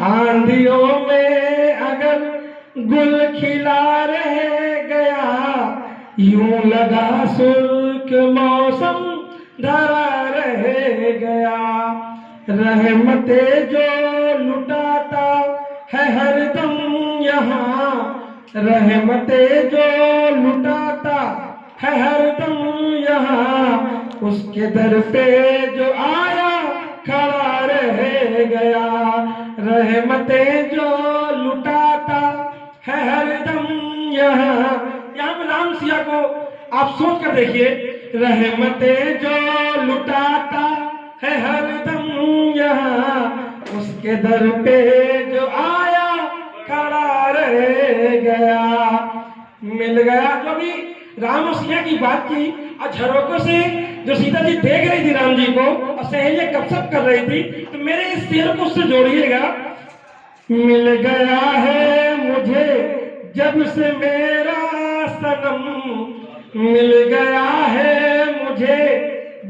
आंधियों में अगर गुल खिला रह गया, यूं लगा शुष्क मौसम धरा रह गया। रहमते जो लुटाता है हरदम यहाँ, रहमते जो लुटाता है हरदम यहाँ, उसके दर पे जो आया खड़ा रह गया। रहमते जो लुटाता है हरदम यहाँ पे राम सिया को आप सोच कर देखिए। रहमते जो लुटाता है हरदम यहाँ, उसके दर पे जो आया खड़ा रह गया। मिल गया जो भी राम और सिया की बात की और झरोकों से जो सीता जी देख रही थी राम जी को और सहेलियां गपशप कर रही थी, तो मेरे इस शेर को उससे जोड़िएगा। मिल गया है मुझे जब से मेरा सनम, मिल गया है मुझे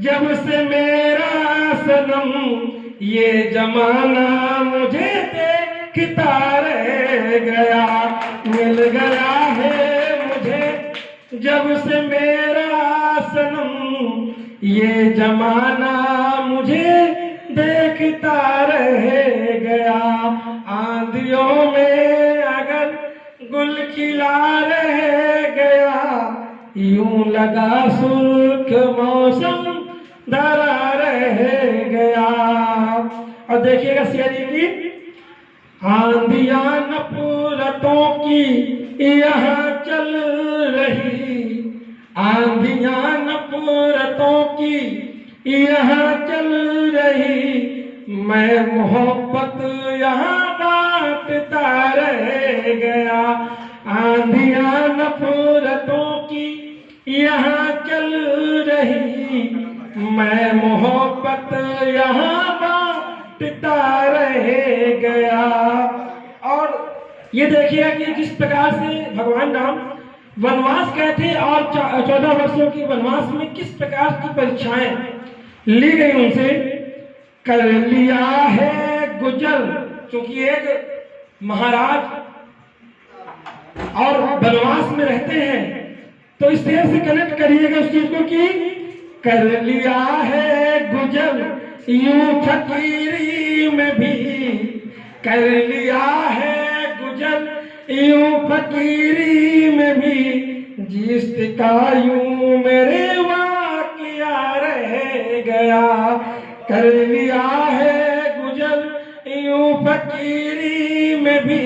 जब से मेरा सनम, ये जमाना मुझे देखता रह गया। मिल गया है मुझे जब से मेरा सनम, ये जमाना मुझे देखता रह गया। आंधियों में अगर गुल खिला रह गया, यूं लगा शुष्क मौसम धरा रह गया। और देखिएगा सिया जी की, आंधियां नफरतों की यहाँ चल रही, आंधियां नफरतों की यहाँ चल रही, मैं मोहब्बत यहाँ बांटता रह गया। आंधियां नफरतों की यहाँ चल रही, मैं मोहब्बत यहाँ बांटता रह गया। और ये देखिए कि जिस प्रकार से भगवान राम वनवास गए थे और 14 वर्षों के वनवास में किस प्रकार की परीक्षाएं ली गई उनसे, कर लिया है गुजर। क्योंकि एक महाराज और वनवास में रहते हैं, तो इस तरह से कनेक्ट करिएगा उस चीज को कि कर लिया है गुजर यूं फकीरी में भी, कर लिया है गुजर यूं फकीरी में भी, जिसका यूं मेरे वाकिया रह गया। कर लिया है गुजर यूं फकीरी में भी,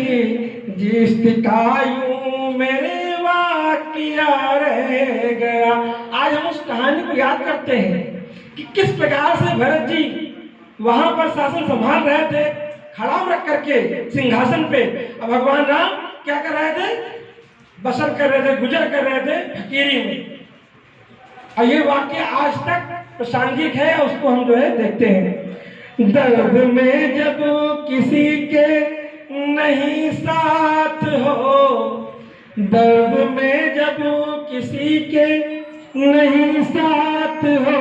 जिसका यूं मेरे वाकिया रह गया। आज हम उस कहानी को याद करते हैं कि किस प्रकार से भरत जी वहां पर शासन संभाल रहे थे, खड़ाम रख करके सिंहासन पे, और भगवान राम क्या कर रहे थे, बसर कर रहे थे, गुजर कर रहे थे फकीरी में। और ये वाक्य आज तक प्रासंगिक है, उसको हम जो है देखते हैं। दर्द में जब किसी के नहीं साथ हो, दर्द में जब किसी के नहीं साथ हो,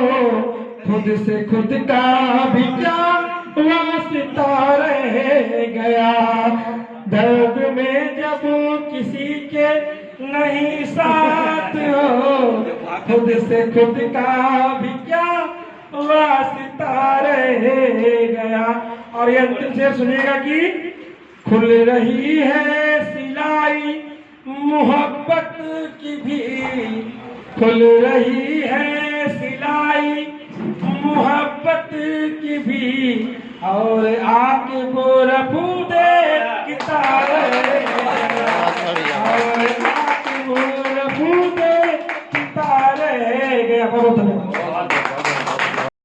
खुद से खुद का भी क्या वास्ता रह गया। दर्द में जब किसी के नहीं साथ हो, खुद से खुद का भी क्या वास्ता रह गया। और ये अंतिम शेर सुनिएगा कि खुल रही है सिलाई मोहब्बत की भी, खुल रही है सिलाई मोहब्बत की भी, और आके वो रफू दे किताब, और आके वो रफू दे किताब गया।